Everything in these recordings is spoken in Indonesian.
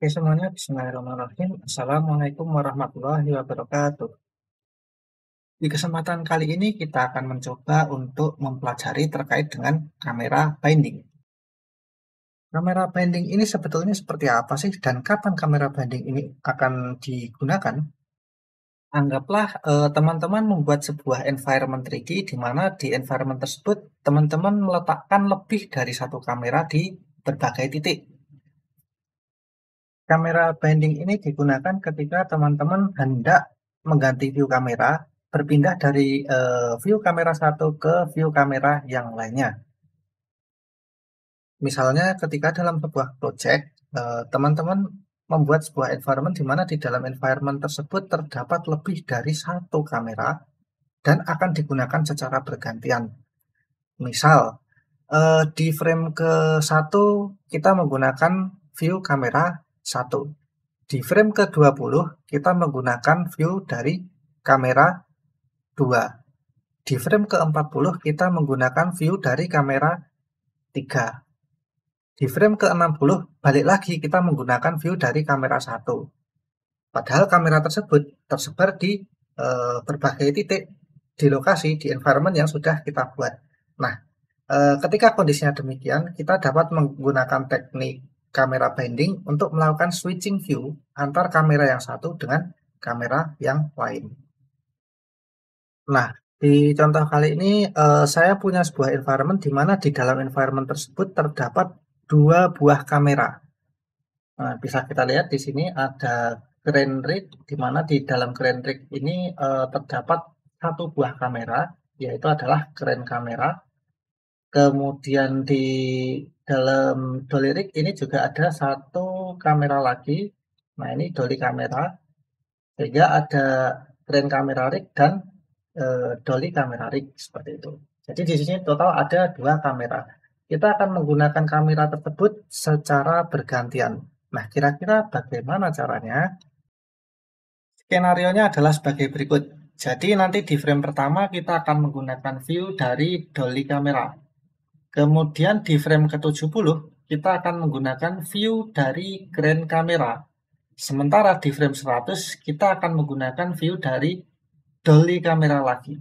Oke semuanya, bismillahirrahmanirrahim. Assalamualaikum warahmatullahi wabarakatuh. Di kesempatan kali ini kita akan mencoba untuk mempelajari terkait dengan kamera binding. Kamera binding ini sebetulnya seperti apa sih dan kapan kamera binding ini akan digunakan? Anggaplah teman-teman membuat sebuah environment 3D di mana di environment tersebut teman-teman meletakkan lebih dari satu kamera di berbagai titik. Kamera binding ini digunakan ketika teman-teman hendak mengganti view kamera, berpindah dari view kamera satu ke view kamera yang lainnya. Misalnya ketika dalam sebuah project, teman-teman membuat sebuah environment di mana di dalam environment tersebut terdapat lebih dari satu kamera dan akan digunakan secara bergantian. Misal, di frame ke satu kita menggunakan view kamera 1. Di frame ke-20 kita menggunakan view dari kamera 2. Di frame ke-40 kita menggunakan view dari kamera 3. Di frame ke-60 balik lagi kita menggunakan view dari kamera 1. Padahal kamera tersebut tersebar di berbagai titik di lokasi, di environment yang sudah kita buat. Nah, ketika kondisinya demikian, kita dapat menggunakan teknik kamera binding untuk melakukan switching view antar kamera yang satu dengan kamera yang lain. Nah, di contoh kali ini saya punya sebuah environment di mana di dalam environment tersebut terdapat dua buah kamera. Nah, bisa kita lihat di sini ada crane rig, di mana di dalam crane rig ini terdapat satu buah kamera, yaitu adalah crane kamera. Kemudian di dalam dolly rig ini juga ada satu kamera lagi. Nah, ini dolly kamera. Sehingga ada crane kamera rig dan dolly kamera rig seperti itu. Jadi di sini total ada dua kamera. Kita akan menggunakan kamera tersebut secara bergantian. Nah, kira-kira bagaimana caranya? Skenario-nya adalah sebagai berikut. Jadi nanti di frame pertama kita akan menggunakan view dari dolly kamera. Kemudian di frame ke-70 kita akan menggunakan view dari crane kamera. Sementara di frame 100 kita akan menggunakan view dari dolly kamera lagi.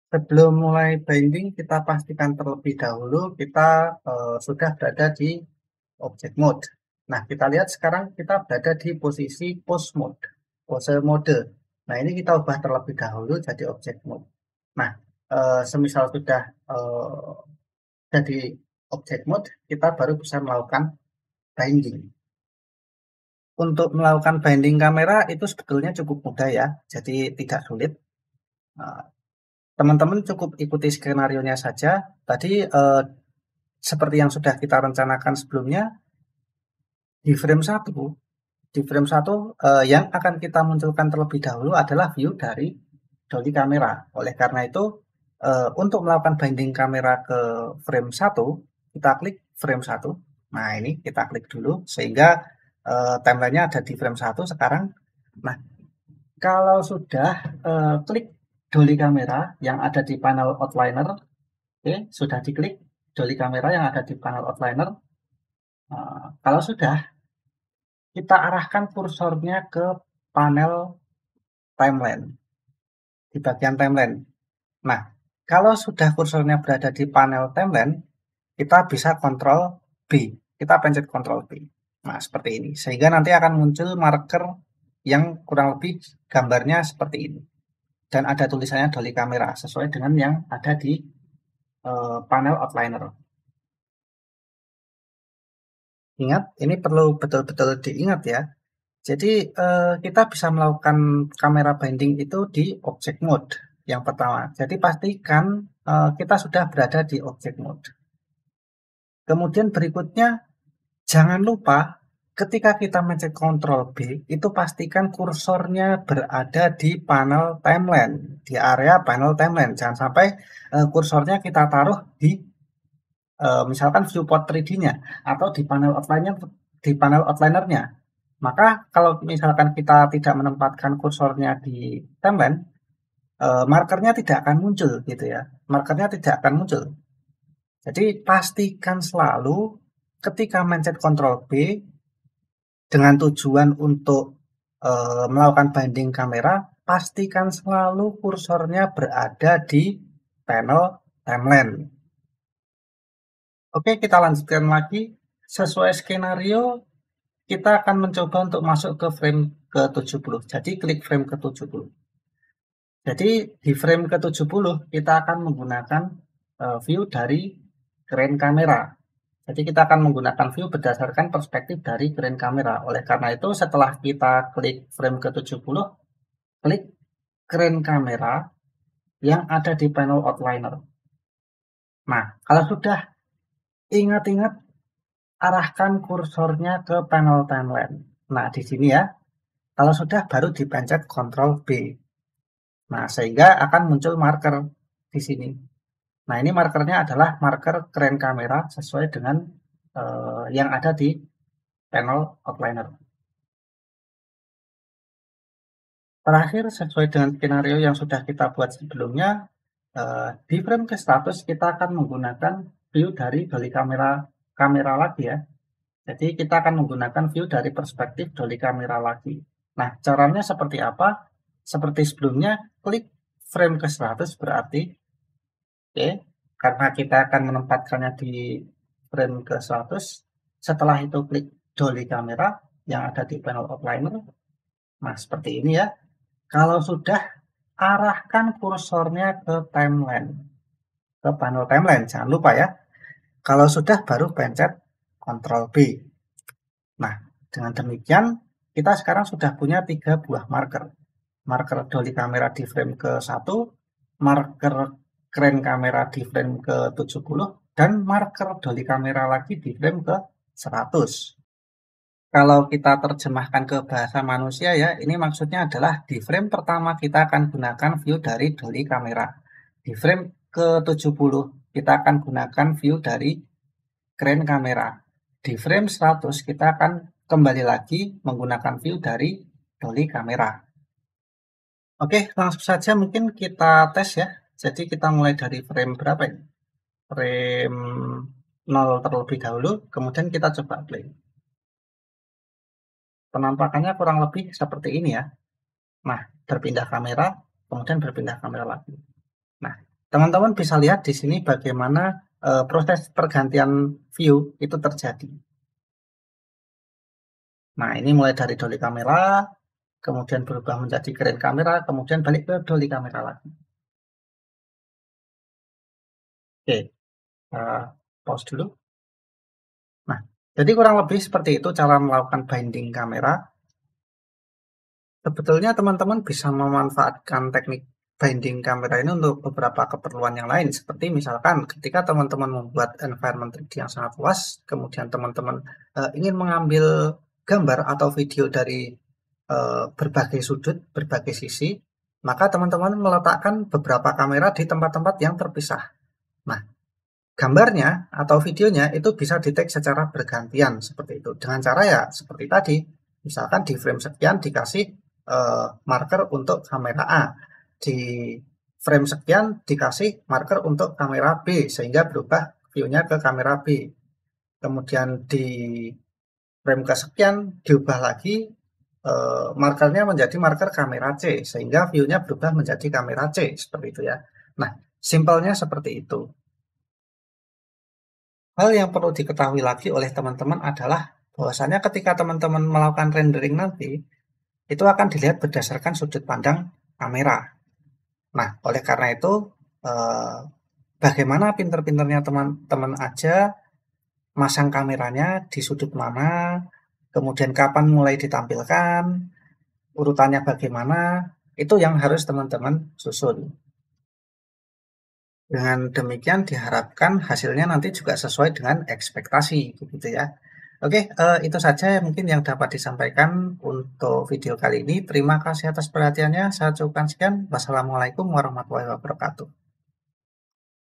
Sebelum mulai binding kita pastikan terlebih dahulu kita sudah berada di object mode. Nah, kita lihat sekarang kita berada di posisi pose mode, pose mode. Nah, ini kita ubah terlebih dahulu jadi object mode. Nah, semisal sudah jadi object mode, kita baru bisa melakukan binding. Untuk melakukan binding kamera itu sebetulnya cukup mudah ya, jadi tidak sulit. Teman-teman cukup ikuti skenario-nya saja. Tadi seperti yang sudah kita rencanakan sebelumnya, di frame 1, yang akan kita munculkan terlebih dahulu adalah view dari dolly kamera. Oleh karena itu, untuk melakukan binding kamera ke frame 1, kita klik frame 1. Nah, ini kita klik dulu sehingga timeline-nya ada di frame 1 sekarang. Nah, kalau sudah klik dolly kamera yang ada di panel outliner, oke, sudah diklik dolly kamera yang ada di panel outliner. Kalau sudah, kita arahkan kursornya ke panel timeline, di bagian timeline. Nah, kalau sudah kursornya berada di panel timeline, kita bisa kontrol B. Kita pencet kontrol B. Nah, seperti ini. Sehingga nanti akan muncul marker yang kurang lebih gambarnya seperti ini. Dan ada tulisannya dolly kamera, sesuai dengan yang ada di panel outliner. Ingat, ini perlu betul-betul diingat ya. Jadi kita bisa melakukan kamera binding itu di object mode yang pertama. Jadi pastikan kita sudah berada di object mode. Kemudian berikutnya, jangan lupa ketika kita mencet Ctrl B, itu pastikan kursornya berada di panel timeline, di area panel timeline. Jangan sampai kursornya kita taruh di misalkan viewport 3D-nya atau di panel outline-nya, di panel outliner-nya. Maka kalau misalkan kita tidak menempatkan kursornya di timeline, markernya tidak akan muncul gitu ya. Markernya tidak akan muncul. Jadi pastikan selalu ketika mencet Ctrl B, Dengan tujuan untuk melakukan binding kamera, pastikan selalu kursornya berada di panel timeline. Oke, kita lanjutkan lagi. Sesuai skenario, kita akan mencoba untuk masuk ke frame ke-70. Jadi klik frame ke-70. Jadi di frame ke-70 kita akan menggunakan view dari crane kamera. Jadi kita akan menggunakan view berdasarkan perspektif dari crane kamera. Oleh karena itu setelah kita klik frame ke-70, klik crane kamera yang ada di panel outliner. Nah, kalau sudah, ingat-ingat arahkan kursornya ke panel timeline. Nah, di sini ya. Kalau sudah baru dipencet Ctrl B. Nah, sehingga akan muncul marker di sini. Nah, ini markernya adalah marker crane kamera sesuai dengan yang ada di panel outliner. Terakhir, sesuai dengan skenario yang sudah kita buat sebelumnya, di frame ke status kita akan menggunakan view dari dolly kamera lagi ya. Jadi kita akan menggunakan view dari perspektif dolly kamera lagi. Nah, caranya seperti apa? Seperti sebelumnya, klik frame ke 100 berarti, oke, karena kita akan menempatkannya di frame ke 100. Setelah itu klik dolly kamera yang ada di panel outliner. Nah, seperti ini ya. Kalau sudah, arahkan kursornya ke timeline, ke panel timeline. Jangan lupa ya. Kalau sudah, baru pencet Ctrl B. Nah, dengan demikian, kita sekarang sudah punya 3 buah marker. Marker dolly kamera di frame ke-1, marker crane kamera di frame ke-70, dan marker dolly kamera lagi di frame ke-100. Kalau kita terjemahkan ke bahasa manusia ya, ini maksudnya adalah di frame pertama kita akan gunakan view dari dolly kamera. Di frame ke-70 kita akan gunakan view dari crane kamera. Di frame 100 kita akan kembali lagi menggunakan view dari dolly kamera. Oke, langsung saja mungkin kita tes ya. Jadi kita mulai dari frame berapa ini? Frame 0 terlebih dahulu, kemudian kita coba play. Penampakannya kurang lebih seperti ini ya. Nah, berpindah kamera, kemudian berpindah kamera lagi. Nah, teman-teman bisa lihat di sini bagaimana proses pergantian view itu terjadi. Nah, ini mulai dari dolly kamera, kemudian berubah menjadi crane kamera, kemudian balik ke dolly kamera lagi. Oke, pause dulu. Nah, jadi kurang lebih seperti itu cara melakukan binding kamera. Sebetulnya teman-teman bisa memanfaatkan teknik binding kamera ini untuk beberapa keperluan yang lain. Seperti misalkan ketika teman-teman membuat environment 3D yang sangat luas, kemudian teman-teman ingin mengambil gambar atau video dari berbagai sudut, berbagai sisi, maka teman-teman meletakkan beberapa kamera di tempat-tempat yang terpisah. Nah, gambarnya atau videonya itu bisa di-take secara bergantian seperti itu. Dengan cara ya seperti tadi, misalkan di frame sekian dikasih marker untuk kamera A, di frame sekian dikasih marker untuk kamera B sehingga berubah view-nya ke kamera B. Kemudian di frame kesekian diubah lagi markernya menjadi marker kamera C sehingga view-nya berubah menjadi kamera C seperti itu ya. Nah, simpelnya seperti itu. Hal yang perlu diketahui lagi oleh teman-teman adalah bahwasanya ketika teman-teman melakukan rendering nanti, itu akan dilihat berdasarkan sudut pandang kamera. Nah, oleh karena itu, bagaimana pinter-pinternya teman-teman aja masang kameranya di sudut mana, kemudian kapan mulai ditampilkan, urutannya bagaimana, itu yang harus teman-teman susun. Dengan demikian diharapkan hasilnya nanti juga sesuai dengan ekspektasi, begitu ya. Oke, itu saja mungkin yang dapat disampaikan untuk video kali ini. Terima kasih atas perhatiannya. Saya ucapkan sekian. Wassalamualaikum warahmatullahi wabarakatuh.